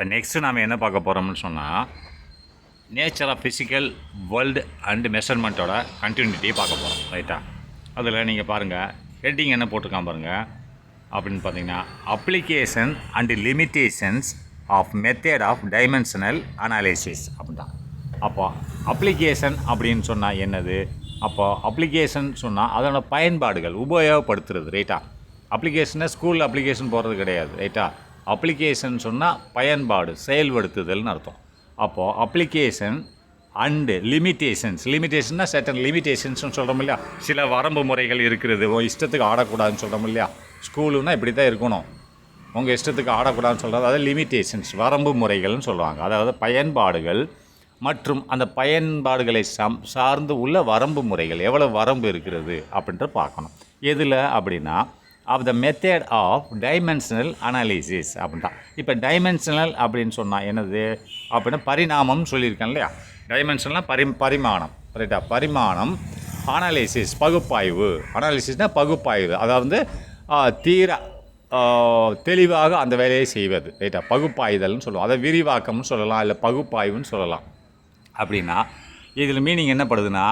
இப்போ நெக்ஸ்ட்டு நாம் என்ன பார்க்க போகிறோம்னு சொன்னால் nature of physical world and மெஷர்மெண்ட்டோட கண்டினியூட்டியை பார்க்க போகிறோம். ரைட்டா? அதில் நீங்கள் பாருங்கள், ஹெட்டிங் என்ன போட்டிருக்கான் பாருங்கள். அப்படின்னு பார்த்தீங்கன்னா application and limitations of method of dimensional analysis அப்படின் தான். அப்போ அப்ளிகேஷன் அப்படின்னு சொன்னால் என்னது? அப்போ அப்ளிகேஷன் சொன்னால் அதோட பயன்பாடுகள் உபயோகப்படுத்துறது. ரைட்டா? அப்ளிகேஷனை ஸ்கூலில் அப்ளிகேஷன் போடுறது கிடையாது. ரைட்டா? அப்ளிகேஷன் சொன்னால் பயன்பாடு, செயல்படுத்துதல்னு அர்த்தம். அப்போது அப்ளிகேஷன் அண்டு லிமிட்டேஷன்னா சர்டன் லிமிட்டேஷன்ஸ்னு சொல்கிறோம் இல்லையா? சில வரம்பு முறைகள் இருக்கிறது. இஷ்டத்துக்கு ஆடக்கூடாதுன்னு சொல்கிறோம் இல்லையா? ஸ்கூலுன்னா இப்படி தான் இருக்கணும், உங்கள் இஷ்டத்துக்கு ஆடக்கூடாதுன்னு சொல்கிறது. அதாவது லிமிட்டேஷன்ஸ், வரம்பு முறைகள்னு சொல்லுவாங்க. அதாவது பயன்பாடுகள் மற்றும் அந்த பயன்பாடுகளை சார்ந்து உள்ள வரம்பு முறைகள், எவ்வளோ வரம்பு இருக்கிறது அப்படின்ட்டு பார்க்கணும். எதில் அப்படின்னா of the method of dimensional analysis அப்படின்ட்டா. இப்போ டைமென்ஷனல் அப்படின்னு சொன்னால் என்னது அப்படின்னா பரிணாமம் சொல்லியிருக்கேன் இல்லையா? டைமென்ஷனல்னால் பரிமாணம். ரைட்டா? பரிமாணம். அனாலிசிஸ் பகுப்பாய்வு. அனாலிசிஸ்னால் பகுப்பாய்வு, அதாவது தெளிவாக அந்த வேலையை செய்வது. ரைட்டா? பகுப்பாய்தல்னு சொல்லுவோம். அதை விரிவாக்கம்னு சொல்லலாம், இல்லை பகுப்பாய்வுன்னு சொல்லலாம். அப்படின்னா இதில் மீனிங் என்ன படுதுன்னா,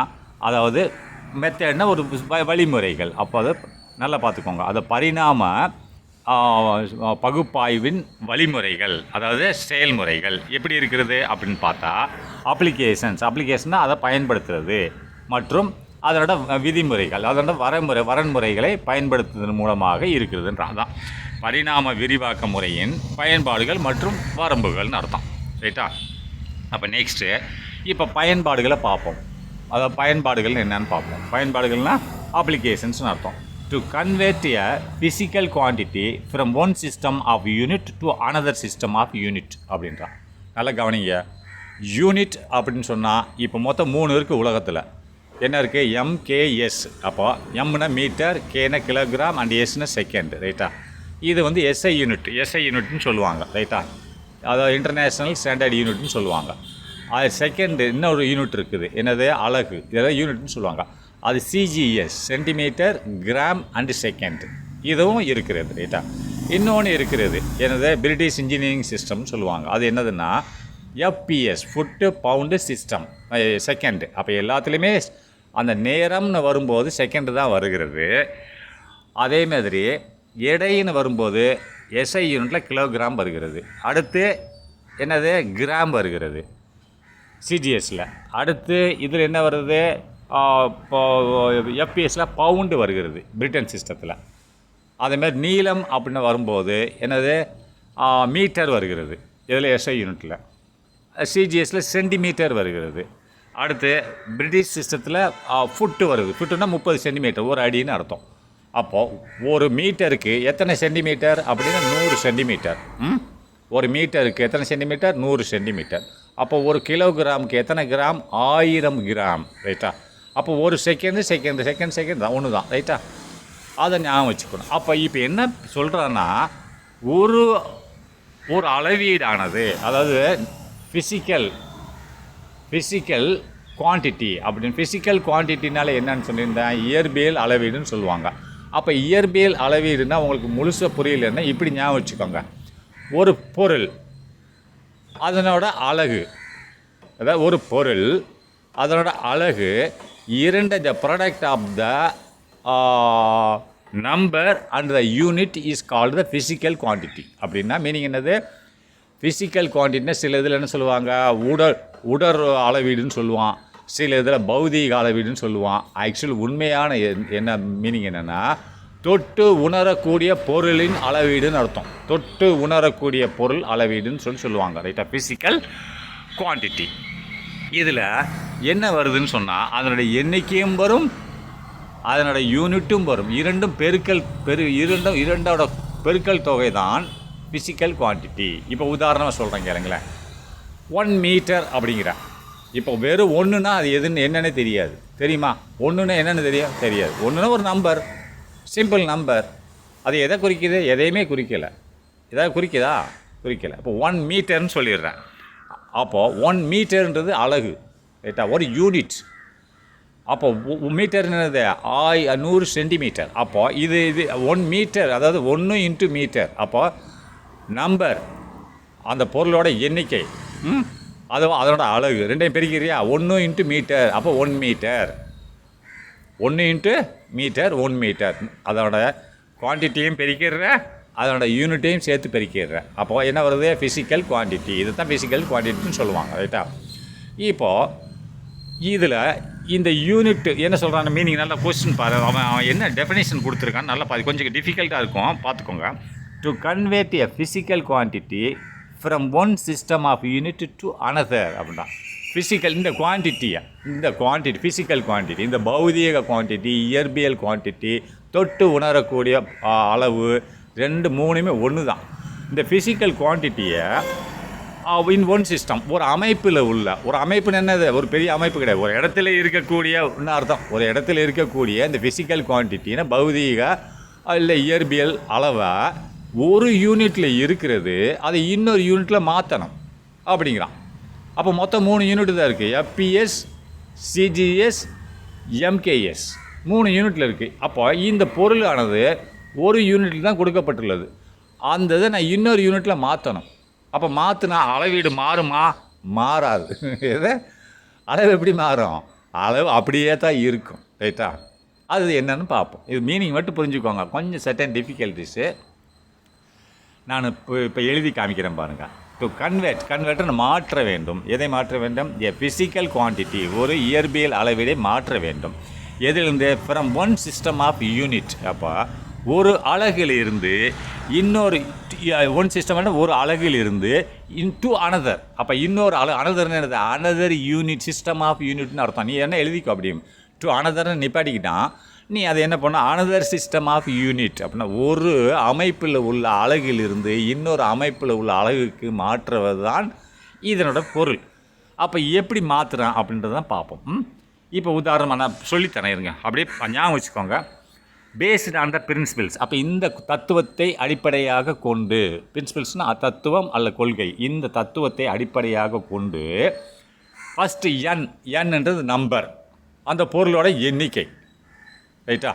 அதாவது மெத்தட்னா ஒரு வழிமுறைகள். அப்போ அதை நல்லா பார்த்துக்கோங்க. அதை பரிணாம பகுப்பாய்வின் வழிமுறைகள், அதாவது செயல்முறைகள் எப்படி இருக்கிறது அப்படின்னு பார்த்தா அப்ளிகேஷன்னா அதை பயன்படுத்துறது மற்றும் அதனோட விதிமுறைகள், அதனோட வரன்முறைகளை பயன்படுத்துவதன் மூலமாக இருக்கிறதுன்றதான் பரிணாம விரிவாக்க முறையின் பயன்பாடுகள் மற்றும் வரம்புகள்னு அர்த்தம். ரைட்டா? அப்போ நெக்ஸ்ட்டு இப்போ பயன்பாடுகளை பார்ப்போம். அதாவது பயன்பாடுகள் என்னன்னு பார்ப்போம். பயன்பாடுகள்னால் அப்ளிகேஷன்ஸ்னு அர்த்தம். To convert a physical quantity from one system of unit to another system of unit அப்படின்றான். நல்லா கவனிங்க. யூனிட் அப்படின்னு சொன்னால் இப்போ மொத்தம் 3 இருக்குது உலகத்தில். என்ன இருக்குது? எம்கேஎஸ். அப்போ எம்னா மீட்டர், கேனா கிலோகிராம் அண்ட் எஸ்னா செகண்ட். ரைட்டா? இது வந்து எஸ்ஐ யூனிட்னு சொல்லுவாங்க. ரைட்டா? அதாவது இன்டர்நேஷ்னல் ஸ்டாண்டர்ட் யூனிட்னு சொல்லுவாங்க. அது செகண்டு இன்னொரு யூனிட் இருக்குது. என்னது? அலகு. இதெல்லாம் யூனிட்னு சொல்லுவாங்க. அது CGS, centimetre, gram and second. இதுவும் இருக்கிறது. ரைட்டா? இன்னொன்று இருக்கிறது. என்னது? பிரிட்டிஷ் இன்ஜினியரிங் சிஸ்டம்னு சொல்லுவாங்க. அது என்னதுன்னா FPS, foot pound system, second. அப்போ எல்லாத்துலேயுமே அந்த நேரம்னு வரும்போது செகண்டு தான் வருகிறது. அதே மாதிரி எடைன்னு வரும்போது எஸ்ஐ யூனிட்டில் கிலோகிராம் வருகிறது. அடுத்து என்னது? கிராம் வருகிறது சிஜிஎஸில். அடுத்து இதில் என்ன வருது? எஃப்பிஎஸில் பவுண்டு வருகிறது பிரிட்டன் சிஸ்டத்தில். அதேமாதிரி நீளம் அப்படின்னு வரும்போது என்னது? மீட்டர் வருகிறது இதில் எஸ்ஐ யூனிட்டில். சிஜிஎஸில் சென்டிமீட்டர் வருகிறது. அடுத்து பிரிட்டிஷ் சிஸ்டத்தில் ஃபுட்டு வருது. ஃபுட்டுன்னா 30 சென்டிமீட்டர், ஒரு அடின்னு அர்த்தம். அப்போது ஒரு மீட்டருக்கு எத்தனை சென்டிமீட்டர் அப்படின்னா 100 சென்டிமீட்டர். ஒரு மீட்டருக்கு எத்தனை சென்டிமீட்டர்? 100 சென்டிமீட்டர். அப்போ ஒரு கிலோகிராமுக்கு எத்தனை கிராம்? 1000 கிராம். ரைட்டா? அப்போ ஒரு செகண்ட் தான் ஒன்று தான். ரைட்டா? அதை ஞாபகம் வச்சுக்கணும். அப்போ இப்போ என்ன சொல்கிறான்னா, ஒரு அளவீடானது, அதாவது ஃபிசிக்கல் குவான்டிட்டி அப்படின்னு. ஃபிசிக்கல் குவான்டிட்டினால என்னன்னு சொல்லியிருந்தேன்? இயற்பியல் அளவீடுன்னு சொல்லுவாங்க. அப்போ இயற்பியல் அளவீடுன்னா உங்களுக்கு முழுசாக புரியலன்னா இப்படி ஞாபகம் வச்சுக்கோங்க. ஒரு பொருள் அதனோட அலகு, அதாவது ஒரு பொருள் அதனோட அலகு the product of the number and the unit is called the physical quantity. அப்படின்னா மீனிங் என்னது? ஃபிசிக்கல் குவான்டிட்டினா சில இதில் என்ன சொல்லுவாங்க? உடல் அளவீடுன்னு சொல்லுவான், சில இதில் பௌதீக அளவீடுன்னு சொல்லுவான். ஆக்சுவலி உண்மையான என்ன மீனிங் என்னென்னா தொட்டு உணரக்கூடிய பொருளின் அளவீடுன்னு அர்த்தம். தொட்டு உணரக்கூடிய பொருள் அளவீடுன்னு சொல்லுவாங்க. ரைட்டா? Physical quantity. இதில் என்ன வருதுன்னு சொன்னால் அதனுடைய எண்ணிக்கையும் வரும், அதனுடைய யூனிட்டும் வரும். இரண்டோட பெருக்கல் தொகை தான் ஃபிசிக்கல் குவான்டிட்டி. இப்போ உதாரணமாக சொல்கிறேன் கேளுங்களேன். 1 மீட்டர் அப்படிங்கிற. இப்போ வெறும் ஒன்றுனா அது என்னென்னு தெரியாது. தெரியுமா? ஒன்றுன்னா என்னென்னு தெரியாது. ஒன்றுனா ஒரு நம்பர், சிம்பிள் நம்பர். அது எதை குறிக்குது? எதையுமே குறிக்கலை. எதாவது குறிக்குதா? குறிக்கலை. இப்போ 1 மீட்டர்னு சொல்லிடுறேன். அப்போது 1 மீட்டர்ன்றது அலகு. ரைட்டா? ஒரு யூனிட். அப்போது மீட்டர்ன்றது 100 சென்டிமீட்டர். அப்போது இது 1 மீட்டர், அதாவது 1 × மீட்டர். அப்போது நம்பர் அந்த பொருளோட எண்ணிக்கை, அதுவும் அதனோட அலகு ரெண்டையும் பெருக்கிறியா, 1 இன்ட்டு மீட்டர், அப்போ 1 மீட்டர், 1 இன்ட்டு மீட்டர் 1 மீட்டர். அதோட குவான்டிட்டியும் பெருக்கிடுற, அதனோட யூனிட்டையும் சேர்த்து பெருக்கிடுற. அப்போ என்ன வருது, ஃபிசிக்கல் குவான்டிட்டி. இது தான் ஃபிசிக்கல் குவான்டிட்டின்னு சொல்லுவாங்க, ரைட்டா. இப்போது இதில் இந்த யூனிட் என்ன சொல்கிறான் மீனிங், நல்லா கொஸ்டின் பாரு. அவன் என்ன டெஃபினேஷன் கொடுத்துருக்கான்னு நல்லா பாரு, கொஞ்சம் டிஃபிகல்ட்டாக இருக்கும், பார்த்துக்கோங்க. To convert a physical quantity from one system of unit to another அப்படின்னா ஃபிசிக்கல் இந்த குவான்டிட்டி ஃபிசிக்கல் குவான்டிட்டி, இந்த பௌதீக குவான்டிட்டி, இயற்பியல் குவான்டிட்டி, தொட்டு உணரக்கூடிய அளவு, 2 3மே ஒன்று தான். இந்த ஃபிசிக்கல் குவான்டிட்டியை இன் ஒன் சிஸ்டம், ஒரு அமைப்பில் உள்ள, ஒரு அமைப்புன்னு என்னது, ஒரு பெரிய அமைப்பு கிடையாது, ஒரு இடத்துல இருக்கக்கூடிய அர்த்தம். ஒரு இடத்துல இருக்கக்கூடிய இந்த ஃபிசிக்கல் குவான்டிட்டின்னா பௌதீக இல்லை இயற்பியல் அளவை ஒரு யூனிட்டில் இருக்கிறது, அதை இன்னொரு யூனிட்டில் மாற்றணும் அப்படிங்கிறான். அப்போ மொத்தம் 3 யூனிட் தான் இருக்குது, எஃப்பிஎஸ், சிஜிஎஸ், எம்கேஎஸ், 3 யூனிட்டில் இருக்குது. அப்போ இந்த பொருளானது ஒரு யூனிட்டில் தான் கொடுக்கப்பட்டுள்ளது, அந்த இதை நான் இன்னொரு யூனிட்டில் மாற்றணும். அப்போ மாற்றினா அளவீடு மாறுமா, மாறாது. எது அளவு எப்படி மாறும், அளவு அப்படியே தான் இருக்கும், ரைட்டா. அது என்னன்னு பார்ப்போம். இது மீனிங் மட்டும் புரிஞ்சுக்கோங்க, கொஞ்சம் சர்டன் டிஃபிகல்ட்டிஸு. நான் இப்போ எழுதி காமிக்கிறேன் பாருங்கள். டு கன்வெர்ட்னு மாற்ற வேண்டும். எதை மாற்ற வேண்டும், எ ஃபிசிக்கல் குவான்டிட்டி, ஒரு இயற்பியல் அளவீடை மாற்ற வேண்டும். எதிலிருந்து, from one system of unit. அப்போ ஒரு அலகிலிருந்து இன்னொரு, ஒன் சிஸ்டம் ஒரு அலகிலிருந்து இன்டு அனதர். அப்போ இன்னொரு அனதர்னு என்னது, அனதர் யூனிட், சிஸ்டம் ஆஃப் யூனிட்னு அர்த்தம். நீ என்ன எழுதிக்கோ அப்படியும், டு அனதர்னு நிப்பாட்டிக்கிட்டான். நீ அதை என்ன பண்ண, அனதர் சிஸ்டம் ஆஃப் யூனிட் அப்படின்னா ஒரு அமைப்பில் உள்ள அலகிலிருந்து இன்னொரு அமைப்பில் உள்ள அலகுக்கு மாற்றுவது தான் இதனோட பொருள். அப்போ எப்படி மாற்றுறான் அப்படின்றதான் பார்ப்போம். இப்போ உதாரணமாக நான் சொல்லித்தரேன் இருங்க, அப்படியே ஞாபகம் வச்சுக்கோங்க. Based on the principles. அப்போ இந்த தத்துவத்தை அடிப்படையாக கொண்டு, பிரின்சிபிள்ஸ்னால் தத்துவம் அல்ல கொள்கை, இந்த தத்துவத்தை அடிப்படையாக கொண்டு ஃபஸ்ட்டு என்னன்றது நம்பர், அந்த பொருளோட எண்ணிக்கை, ரைட்டா.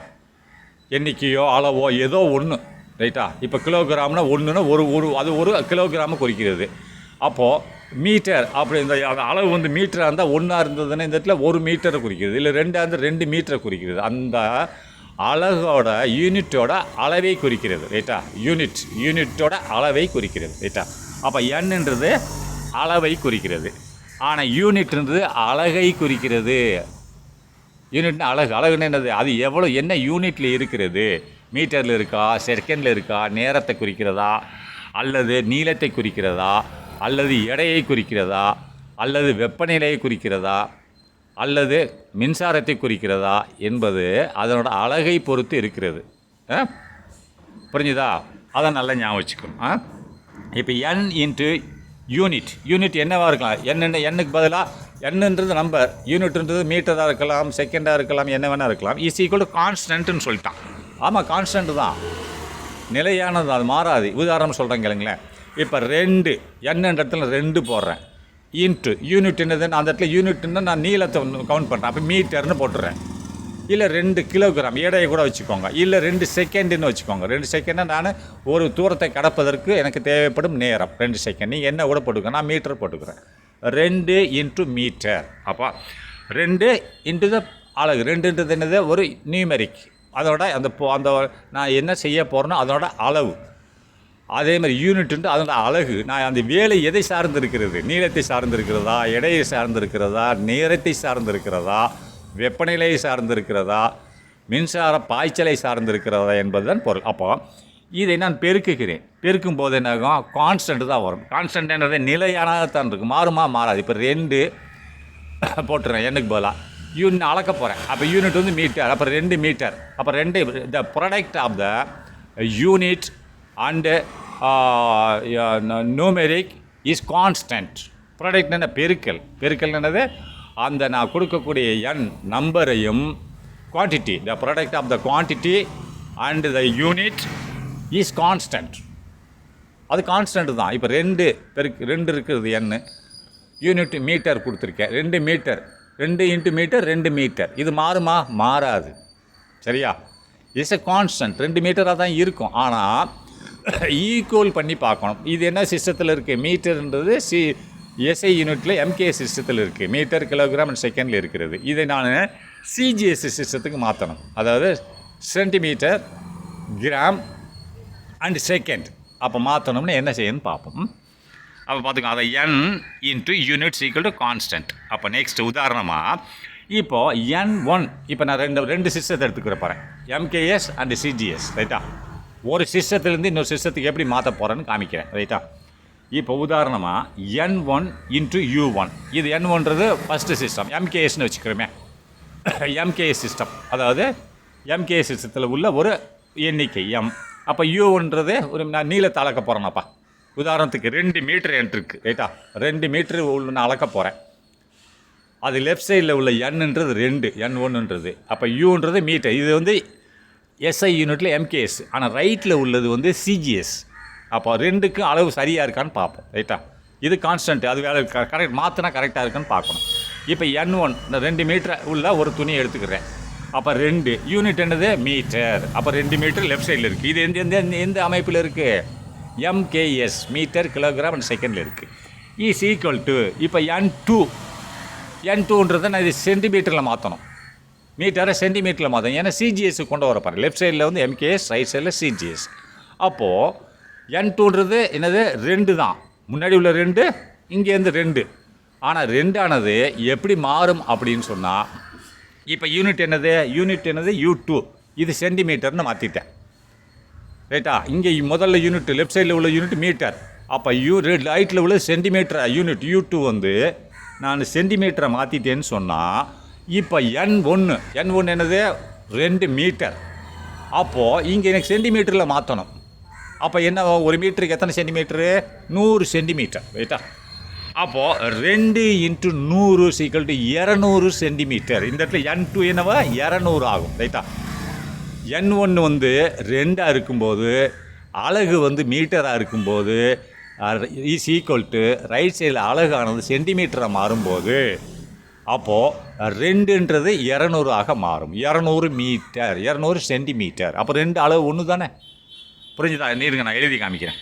எண்ணிக்கையோ அளவோ ஏதோ ஒன்று, ரைட்டா. இப்போ கிலோகிராம்னா ஒன்றுனா அது ஒரு கிலோகிராமை குறிக்கிறது. அப்போது மீட்டர் அப்படி இந்த அளவு வந்து மீட்டராக இருந்தால் 1 இருந்ததுன்னா இந்த இடத்துல 1 மீட்டரை குறிக்கிறது, இல்லை 2 இருந்தால் 2 மீட்டரை குறிக்கிறது. அந்த அலகோட யூனிட்டோட அளவை குறிக்கிறது, ரைட்டா. யூனிட்டோட அளவை குறிக்கிறது, ரைட்டா. அப்போ என்னன்றது அளவை குறிக்கிறது, ஆனால் யூனிட்ன்றது அலகை குறிக்கிறது. யூனிட்னா அலகுன்னு என்னது, அது எவ்வளோ என்ன யூனிட்டில் இருக்கிறது, மீட்டரில் இருக்கா, செகண்டில் இருக்கா, நேரத்தை குறிக்கிறதா, அல்லது நீளத்தை குறிக்கிறதா, அல்லது எடையை குறிக்கிறதா, அல்லது வெப்பநிலையை குறிக்கிறதா, அல்லது மின்சாரத்தை குறிக்கிறதா என்பது அதனோட அலகை பொறுத்து இருக்கிறது. புரிஞ்சுதா, அதை நல்லா ஞாபகம் வச்சுக்கணும். இப்போ என் இன்ட்டு யூனிட் என்னவாக இருக்கலாம், எண்ணுக்கு பதிலாக என்னன்றது நம்பர், யூனிட்ன்றது மீட்டராக இருக்கலாம், செகண்டாக இருக்கலாம், என்ன வேணால் இருக்கலாம். இஸ் ஈக்குவல் டு கான்ஸ்டன்ட்னு சொல்லிட்டான். ஆமாம், கான்ஸ்டன்ட் தான், நிலையானது, அது மாறாது. உதாரணம் சொல்கிறேன் கேளுங்களேன். இப்போ 2 என்னன்ற இடத்துல 2 போடுறேன், இன்ட்டு யூனிட் என்னதுன்னு அந்த இடத்துல யூனிட்னா நான் நீளத்தை கவுண்ட் பண்ணுறேன், அப்போ மீட்டர்னு போட்டுறேன். இல்லை 2 கிலோகிராம் எடையை கூட வச்சுக்கோங்க, இல்லை 2 செகண்டுன்னு வச்சுக்கோங்க. 2 செகண்டாக நான் ஒரு தூரத்தை கடப்பதற்கு எனக்கு தேவைப்படும் நேரம் 2 செகண்ட். நீங்கள் என்ன கூட போட்டுக்கோங்க, நான் மீட்டர் போட்டுக்கிறேன். 2 இன்ட்டு மீட்டர். அப்போ 2 இன்ட்டு த அலகு, 2ன்றது என்னது, ஒரு நியூமெரிக், அதோட அந்த நான் என்ன செய்ய போகிறேனோ அதோட அளவு. அதே மாதிரி யூனிட்டு அதோட அலகு. நான் அந்த வேலை எதை சார்ந்து இருக்கிறது, நீளத்தை சார்ந்து இருக்கிறதா, எடையை சார்ந்து இருக்கிறதா, நேரத்தை சார்ந்து இருக்கிறதா, வெப்பநிலையை சார்ந்து இருக்கிறதா, மின்சார பாய்ச்சலை சார்ந்து இருக்கிறதா என்பது தான் பொருள். அப்போ இதை நான் பெருக்குகிறேன், பெருக்கும் போது என்னாகும், கான்ஸ்டன்ட் தான் வரும். கான்ஸ்டன்ட் என்னது, நிலையானதான் இருக்கும், மாறுமா மாறாது. இப்போ 2 போட்டுறேன் எண்ணுக்கு பதிலாக, யூனிட் அளக்க போகிறேன். அப்போ யூனிட் வந்து மீட்டர், அப்போ 2 மீட்டர். அப்போ 2 the product of the unit and numeric is constant. Product என்ன, பெருக்கல் என்னது, அந்த நான் கொடுக்கக்கூடிய நம்பரையும் quantity, the product of the quantity and the unit is constant. அது கான்ஸ்டன்ட் தான். இப்போ 2 இருக்கிறது யூனிட் மீட்டர் கொடுத்துருக்கேன், 2 மீட்டர், 2 இன்ட்டு மீட்டர் 2 மீட்டர். இது மாறுமா, மாறாது, சரியா. இட்ஸ் எ கான்ஸ்டன்ட், 2 மீட்டராக தான் இருக்கும். ஆனால் ஈக்குவல் பண்ணி பார்க்கணும். இது என்ன சிஸ்டத்தில் இருக்குது? மீட்டர்ன்றது எஸ்ஐ யூனிட்டில் எம்கே சிஸ்டத்தில் இருக்குது. மீட்டர் கிலோகிராம் அண்ட் செகண்டில் இருக்கிறது. இதை நான் சிஜிஎஸ் சிஸ்டத்துக்கு மாற்றணும். அதாவது சென்டிமீட்டர் கிராம் அண்ட் செகண்ட் அப்போ மாற்றணும்னு என்ன செய்யணும்னு பார்ப்போம். அப்போ பார்த்துக்கோங்க, அதை n into units equal to constant. அப்போ நெக்ஸ்ட் உதாரணமாக இப்போது N1 இப்போ நான் ரெண்டு சிஸ்டத்தை எடுத்துக்கிற போகிறேன், எம்கேஎஸ் அண்டு சிஜிஎஸ். ரைட்டா? ஒரு சிஸ்டத்துலேருந்து இன்னொரு சிஸ்டத்துக்கு எப்படி மாற்ற போகிறேன்னு காமிக்கிறேன். ரைட்டா? இப்போ உதாரணமாக N1 இன்ட்டு U1. இது N1ன்றது ஃபஸ்ட்டு சிஸ்டம், எம்கேஎஸ்ன்னு வச்சுக்கிறோமே. எம்கேஎஸ் சிஸ்டம், அதாவது எம்கேஎஸ் சிஸ்டத்தில் உள்ள ஒரு எண்ணிக்கை எம். அப்போ U1ன்றது நான் நீளத்தை அளக்க போகிறேன்னாப்பா. உதாரணத்துக்கு 2 மீட்டர் என்ட்டு இருக்குது. ரைட்டா? 2 மீட்டர் உள்ள நான் அளக்க போகிறேன். அது லெஃப்ட் சைடில் உள்ள Nன்றது 2, N1ன்றது. அப்போ Uன்றது மீட்டர். இது எஸ்ஐ யூனிட்டில் எம்கேஎஸ். ஆனால் ரைட்டில் உள்ளது சிஜிஎஸ். அப்போ ரெண்டுக்கும் அளவு சரியாக இருக்கான்னு பார்ப்போம். ரைட்டா? இது கான்ஸ்டன்ட், அது வேலை கரெக்ட் மாற்றினா கரெக்டாக இருக்கான்னு பார்க்கணும். இப்போ N1 2 மீட்டர் உள்ள ஒரு துணியை எடுத்துக்கிறேன். அப்போ 2 யூனிட் என்னது? மீட்டர். அப்போ 2 மீட்டர் லெஃப்ட் சைடில் இருக்குது. இது எந்த அமைப்பில் இருக்குது? எம்கேஎஸ், மீட்டர் கிலோகிராம் அண்ட் செகண்டில் இருக்குது. இஸ் ஈக்குவல் டு இப்போ N2ன்றதை நான் இது சென்டிமீட்டரில் மாற்றணும். மீட்டரை சென்டிமீட்டரில் மாற்றணும். ஏன்னா சிஜிஎஸ்க்கு கொண்டு வரப்பாரு. லெஃப்ட் சைடில் எம்கேஎஸ், ரைட் சைடில் சிஜிஎஸ். அப்போது N2ன்றது என்னது? 2 தான். முன்னாடி உள்ள 2, இங்கேருந்து 2. ஆனால் 2 ஆனது எப்படி மாறும் அப்படின்னு சொன்னால், இப்போ யூனிட் என்னது U2. இது சென்டிமீட்டர்னு மாற்றிட்டேன். ரைட்டா? இங்கே முதல்ல யூனிட் லெஃப்ட் சைடில் உள்ள யூனிட் மீட்டர். அப்போ ரைட்டில் உள்ள சென்டிமீட்டர் யூனிட் U2 நான் சென்டிமீட்டரை மாற்றிட்டேன்னு சொன்னால், இப்போ N1 என்னது? 2 மீட்டர். அப்போது இங்கே எனக்கு சென்டிமீட்டரில் மாற்றணும். அப்போ என்ன, ஒரு மீட்டருக்கு எத்தனை சென்டிமீட்டரு? 100 சென்டிமீட்டர். ரைட்டா? அப்போது 2 இன்ட்டு 100 = 200 சென்டிமீட்டர். இந்த இடத்துல N2 என்னவா? 200 ஆகும். ரைட்டா? N1 2ஆக இருக்கும்போது, அலகு மீட்டராக இருக்கும்போது, இஸ் ஈக்குவல் டு ரைட் சைடில் அலகானது சென்டிமீட்டராக மாறும்போது, அப்போது 2ன்றது 200 ஆக மாறும். 200 மீட்டர், 200 சென்டிமீட்டர். அப்போ 2 அளவு ஒன்று தானே? புரிஞ்சுதா? இருங்க, நான் எழுதி காமிக்கிறேன்.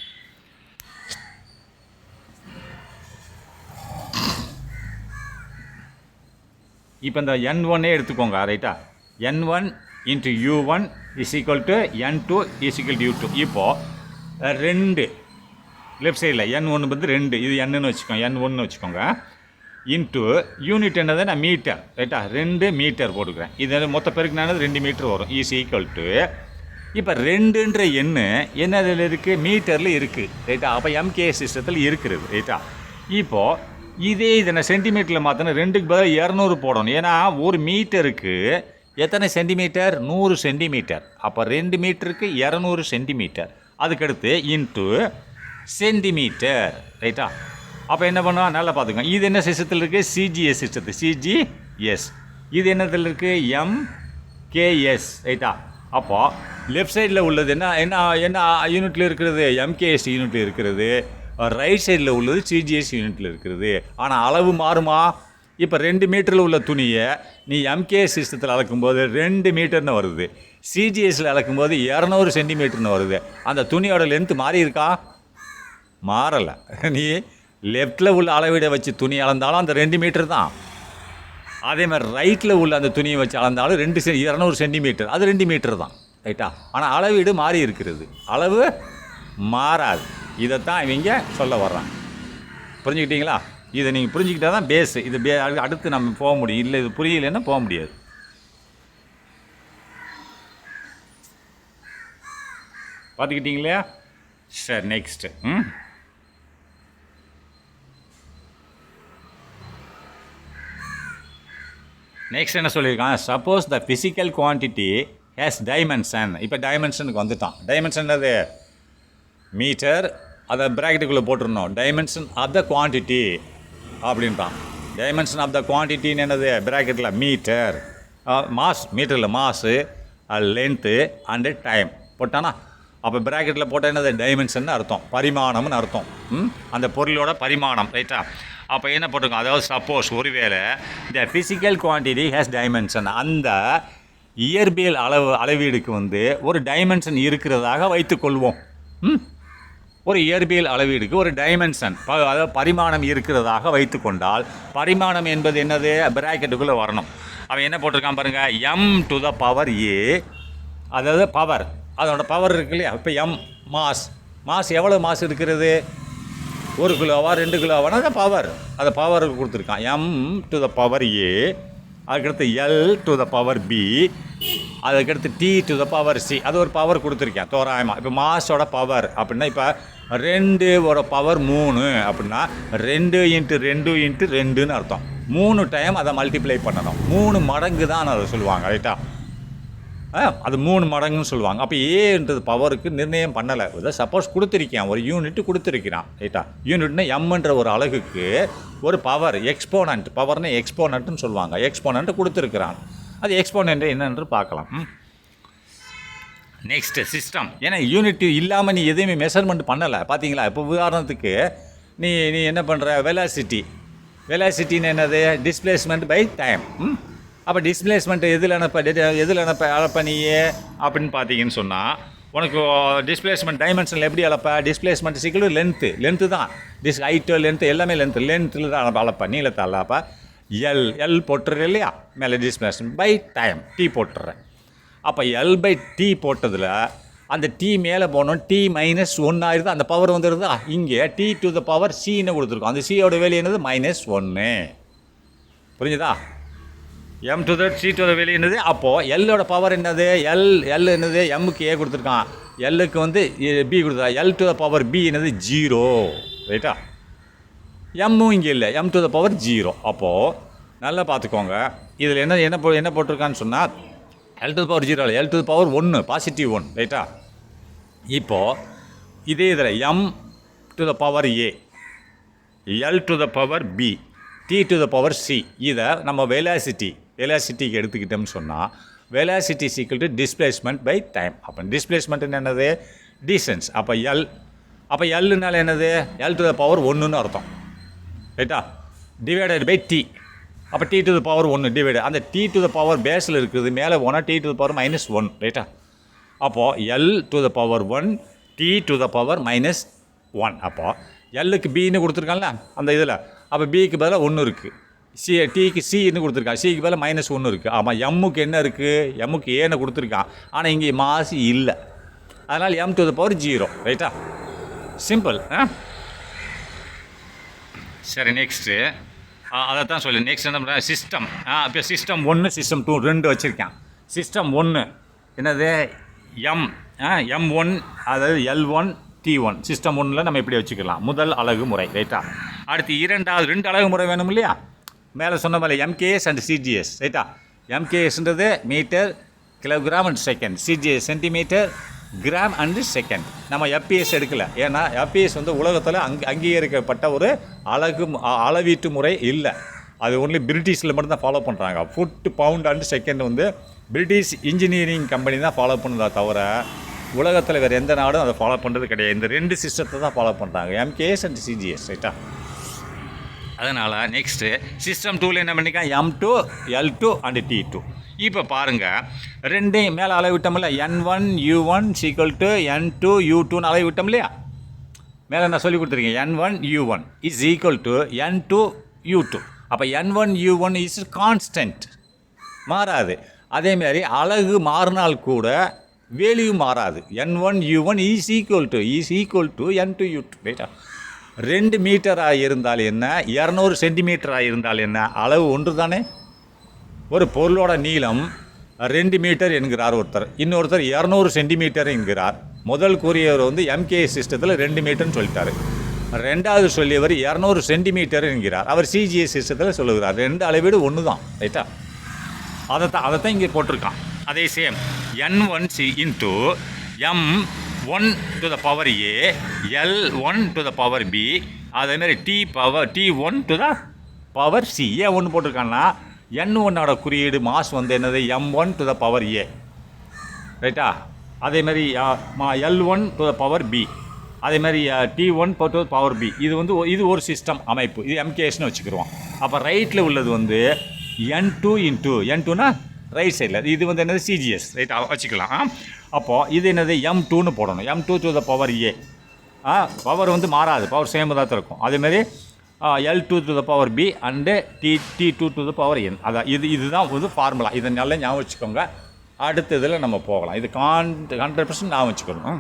இப்போ இந்த N1 எடுத்துக்கோங்க. ரைட்டா? N1 into U1 is equal to N2 is equal to U2. இப்போது 2 லெஃப்ட் சைடில் N1 2, இது Nன்னு வச்சுக்கோங்க, N1 வச்சுக்கோங்க. இன்ட்டு யூனிட் என்னது? நான் மீட்டர். ரைட்டா? 2 மீட்டர் போட்டுக்கிறேன். இது மொத்த பெருக்குனானது 2 மீட்டர் வரும். இஸ் ஈக்குவல் டு இப்போ 2ன்ற என்னதில் இருக்குது? மீட்டரில் இருக்குது. ரைட்டா? அப்போ எம்கே சிஸ்டத்தில் இருக்கிறது. ரைட்டா? இப்போது இதை நான் சென்டிமீட்டரில் மாற்றினா 2க்கு பதிலாக 200 போடணும். ஏன்னா ஒரு மீட்டருக்கு எத்தனை சென்டிமீட்டர்? 100 சென்டிமீட்டர். அப்போ 2 மீட்டருக்கு 200 சென்டிமீட்டர். அதுக்கடுத்து இன்ட்டு சென்டிமீட்டர். ரைட்டா? அப்போ என்ன பண்ணுவோம்? நல்லா பார்த்துக்கோங்க. இது என்ன சிஸ்டத்தில் இருக்குது? சிஜிஎஸ் சிஸ்டத்தில். சிஜிஎஸ். இது என்னத்தில் இருக்குது? எம்கேஎஸ். ரைட்டா? அப்போது லெஃப்ட் சைடில் உள்ளது என்ன யூனிட்டில் இருக்கிறது? எம்கேஎஸ் யூனிட்டில் இருக்கிறது. ரைட் சைடில் உள்ளது சிஜிஎஸ் யூனிட்டில் இருக்கிறது. ஆனால் அளவு மாறுமா? இப்போ 2 மீட்டரில் உள்ள துணியை நீ எம்கேஎஸ் சிஸ்டத்தில் அளக்கும்போது 2 மீட்டர்னு வருது. சிஜிஎஸில் அளக்கும்போது 200 சென்டிமீட்டர்னு வருது. அந்த துணியோட லென்த்து மாறி இருக்கா? மாறலை. நீ லெஃப்டில் உள்ள அளவீடை வச்சு துணி அளந்தாலும் அந்த 2 மீட்டர் தான். அதே மாதிரி ரைட்டில் உள்ள அந்த துணியை வச்சு அளந்தாலும் 200 சென்டிமீட்டர், அது 2 மீட்டர் தான். ரைட்டா? ஆனால் அளவீடு மாறி இருக்கிறது, அளவு மாறாது. இதைத்தான் இவங்க சொல்ல வர்றாங்க. புரிஞ்சுக்கிட்டீங்களா? இதை நீங்கள் புரிஞ்சுக்கிட்டா தான் பேஸு. இது அடுத்து நம்ம போக முடியும். இல்லை இது புரியலைன்னா போக முடியாது. பார்த்துக்கிட்டீங்களா? சரி, நெக்ஸ்ட்டு. நெக்ஸ்ட் என்ன சொல்லியிருக்கான்? Suppose the physical quantity has dimension. இப்போ டைமென்ஷனுக்கு வந்துட்டான். டைமென்ஷன் என்னது? மீட்டர். அதை ப்ராக்கெட்டுக்குள்ளே போட்டுருணும். டைமென்ஷன் ஆஃப் த குவான்டிட்டி அப்படின்ட்டான். டைமென்ஷன் ஆஃப் த குவான்டிட்டின்னு என்னது? ப்ராக்கெட்டில் மீட்டர். மாஸ், மீட்டரில் மாஸு, லென்த்து அண்டு டைம் போட்டானா? அப்போ ப்ராக்கெட்டில் போட்டால் என்னது? டைமென்ஷன் அர்த்தம், பரிமாணம்னு அர்த்தம். அந்த பொருளோட பரிமாணம். ரைட்டா? அப்போ என்ன போட்டிருக்கோம்? அதாவது சப்போஸ் ஒருவேளை த ஃபிசிக்கல் குவான்டிட்டி ஹேஸ் டைமென்ஷன், அந்த இயற்பியல் அளவீடுக்கு ஒரு டைமென்ஷன் இருக்கிறதாக வைத்துக்கொள்வோம். ஒரு இயற்பியல் அளவீடுக்கு ஒரு டைமென்ஷன் அதாவது பரிமாணம் இருக்கிறதாக வைத்துக்கொண்டால், பரிமாணம் என்பது என்னது, பிராக்கெட்டுக்குள்ளே வரணும். அவன் என்ன போட்டிருக்கான் பாருங்கள், எம் டு த பவர் ஏ, அதாவது பவர், அதோட பவர் இருக்கு இல்லையா. இப்போ எம் மாஸ் எவ்வளோ மாஸ் இருக்கிறது, 1 கிலோவா 2 கிலோவானா அது பவர், அதை பவருக்கு கொடுத்துருக்கான். M to the power A, அதுக்கடுத்து L to the power B, அதுக்கடுத்து T to the power C, அது ஒரு பவர் கொடுத்துருக்கேன் தோராயமாக. இப்போ மாஸோட பவர் அப்படின்னா, இப்போ 2 பவர் 3 அப்படின்னா 2 × 2 × 2ன்னு அர்த்தம். 3 டைம் அதை மல்டிப்ளை பண்ணணும். 3 மடங்கு தான் அதை சொல்லுவாங்க, ரைட்டா. அது 3 மடங்குன்னு சொல்லுவாங்க. அப்போ ஏன்றது பவருக்கு நிர்ணயம் பண்ணலை. சப்போஸ் கொடுத்துருக்கேன், ஒரு யூனிட் கொடுத்துருக்கிறான், ரைட்டா. யூனிட்னா எம்ன்ற ஒரு அலகுக்கு ஒரு பவர், எக்ஸ்போனண்ட், பவர்னா எக்ஸ்போனண்ட்னு சொல்லுவாங்க. எக்ஸ்போனண்ட் கொடுத்துருக்கிறான். அது எக்ஸ்போனண்ட் என்னென்று பார்க்கலாம். Next system. ஏன்னா யூனிட் இல்லாமல் நீ எதுவுமே மெஷர்மெண்ட் பண்ணலை, பார்த்தீங்களா. இப்போ உதாரணத்துக்கு நீ என்ன பண்ணுற, வெலாசிட்டின்னு என்னது, டிஸ்பிளேஸ்மெண்ட் பை டைம். அப்போ டிஸ்பிளேஸ்மெண்ட் எதில் அளப்ப நீயே அப்படின்னு பார்த்தீங்கன்னு சொன்னால், உனக்கு டிஸ்பிளேஸ்மெண்ட் டைமென்ஷனில் எப்படி அளப்ப, டிஸ்பிளேஸ்மெண்ட் சிக்கல் லென்த்து தான், ஹைட்டு லென்த்து எல்லாமே லென்த்தில் தான் அளப்ப, நீளத்தை அளப்ப. எல் போட்டுற இல்லையா மேலே, டிஸ்பிளேஸ்மெண்ட் பை டைம் டி போட்டுறேன். அப்போ எல் பை டி போட்டதில் அந்த டி மேலே போனோம், டி -1 ஆயிடுது, அந்த பவர் வந்துடுதா. இங்கே டி டு த பவர் சின்னு கொடுத்துருக்கோம். அந்த சியோட வேல்யூ என்னது, -1. புரிஞ்சுதா. M to the C to the value என்னது. அப்போது எல்லோட பவர் என்னது, எல் என்னது, எம்முக்கு ஏ கொடுத்துருக்கான், எல்லுக்கு வந்து பி கொடுத்துருக்கா. L to the power P என்னது 0, ரைட்டா. எம்மும் இங்கே இல்லை, எம் டு த பவர் 0. அப்போது நல்லா பார்த்துக்கோங்க, இதில் என்ன போட்டிருக்கான்னு சொன்னால், எல் டு த பவர் 0 இல்லை, L to the power 1, positive 1, ரைட்டா. இப்போது இதே இதில் M to the power A, L to the power B, T to the power C, இதை நம்ம வெலாசிட்டிக்கு எடுத்துக்கிட்டோம்னு சொன்னால், velocity equal to displacement by time. அப்போ டிஸ்பிளேஸ்மெண்ட் என்னது, டிஸ்டன்ஸ். அப்போ எல்லுனால என்னது, எல் டு த பவர் 1ன்னு அர்த்தம், ரைட்டா. Divided by T. அப்போ T to the power 1 divide, அந்த டி டு த பவர் பேஸில் இருக்குது, மேலே போனால் டி டு த பவர் -1, ரைட்டா. அப்போது L to the power 1, T to the power -1. அப்போது எல்லுக்கு பின்னு கொடுத்துருக்கான்ல அந்த இதில், அப்போ பிக்கு பதிலாக 1 இருக்குது, டிக்கு சின்னு கொடுத்துருக்கான், சிக்கு பதிலாக -1 இருக்குது. ஆமாம், எம்முக்கு என்ன இருக்குது, எம்முக்கு ஏன்னு கொடுத்துருக்கான், ஆனால் இங்கே மாசு இல்லை, அதனால் எம் டு த பவர் 0, ரைட்டா. சிம்பிள். சரி, நெக்ஸ்ட்டு அதை தான் சொல்லு. நெக்ஸ்ட் என்ன, சிஸ்டம். இப்போ சிஸ்டம் 1 சிஸ்டம் 2 2 வச்சுருக்கேன். சிஸ்டம் 1 என்னது, M1, அதாவது L1 T1. சிஸ்டம் 1ல் நம்ம இப்படி வச்சுக்கலாம், முதல் அலகு முறை, ரைட்டா. அடுத்து 2 அலகு முறை வேணும் இல்லையா, மேலே சொன்ன மாதிரி MKS அண்ட் CGS, ரைட்டா. MKSன்றது metre, kilogram and second, CGS centimetre, gram and second. நம்ம FPS எடுக்கலை, ஏன்னா FPS வந்து உலகத்தில் அங்கீகரிக்கப்பட்ட ஒரு அளவீட்டு முறை இல்லை. அது ஒன்லி பிரிட்டிஷில் மட்டும்தான் ஃபாலோ பண்ணுறாங்க. ஃபுட், பவுண்ட் அண்டு செகண்ட் வந்து பிரிட்டிஷ் இன்ஜினியரிங் கம்பெனி தான் ஃபாலோ பண்ணுறதா தவிர உலகத்தில் வேறு எந்த நாடும் அதை ஃபாலோ பண்ணுறது கிடையாது. இந்த 2 சிஸ்டத்தை தான் ஃபாலோ பண்ணுறாங்க, MKS அண்ட் CGS, ரைட்டா. அதனால் நெக்ஸ்ட்டு சிஸ்டம் 2ல் என்ன பண்ணிக்கா, M2, L2 அண்டு T2. இப்போ பாருங்கள், 2 மேலே அளவிட்டோம்ல, N1 U1 = N2 U2ன்னு அளவிட்டோம் இல்லையா. மேலே நான் சொல்லி கொடுத்துருக்கேன், N1 U1 = N2 U2. அப்போ N1 U1 இஸ் கான்ஸ்டன்ட், மாறாது. அதேமாரி அலகு மாறினால் கூட வேல்யூ மாறாது. N1 U1 is equal to N2 U2, ரைட்டா. 2 மீட்டராக இருந்தால் என்ன, 200 சென்டிமீட்டராக இருந்தால் என்ன, அளவு ஒன்று தானே. ஒரு பொருளோட நீளம் 2 மீட்டர் என்கிறார் ஒருத்தர், இன்னொருத்தர் 200 சென்டிமீட்டர் என்கிறார். முதல் கூறியவர் வந்து MKS சிஸ்டத்தில் 2 மீட்டர்னு சொல்லிட்டார். ரெண்டாவது சொல்லியவர் 200 சென்டிமீட்டர் என்கிறார். அவர் CGS சிஸ்டத்தில் சொல்லுகிறார். 2 அளவீடு ஒன்று தான், ரைட்டா. அதைத்தான் இங்கே போட்டிருக்கான். அதே same N1C into M1 to the power A, L1 to the power B, அதேமாதிரி T1 to the power C. ஏன் ஒன்று போட்டிருக்காங்கன்னா, N1ஓட குறியீடு மாஸ் வந்து என்னது, M1 to the power A, ரைட்டா. அதேமாதிரி L1 to the power B, அதேமாதிரி T1 to the power B. இது ஒரு சிஸ்டம் அமைப்பு, இது MKSன்னு வச்சுக்கிடுவோம். அப்போ ரைட்டில் உள்ளது வந்து N2 இன்ட்டு N2னா ரைட் சைடில், இது வந்து என்னது CGS, ரைட் வச்சுக்கலாம். அப்போது இது என்னது M2ன்னு போடணும், M2 to the power A, power வந்து மாறாது, பவர் சேம் தான் இருக்கும். அதேமாரி L2 to the power B and T2 to the power N. அதான் இதுதான் வந்து ஃபார்முலா. இதை நல்லா ஞாபகம் வச்சுக்கோங்க. அடுத்த இதில் நம்ம போகலாம். இது 100% ஞாபகம் வச்சுக்கணும்.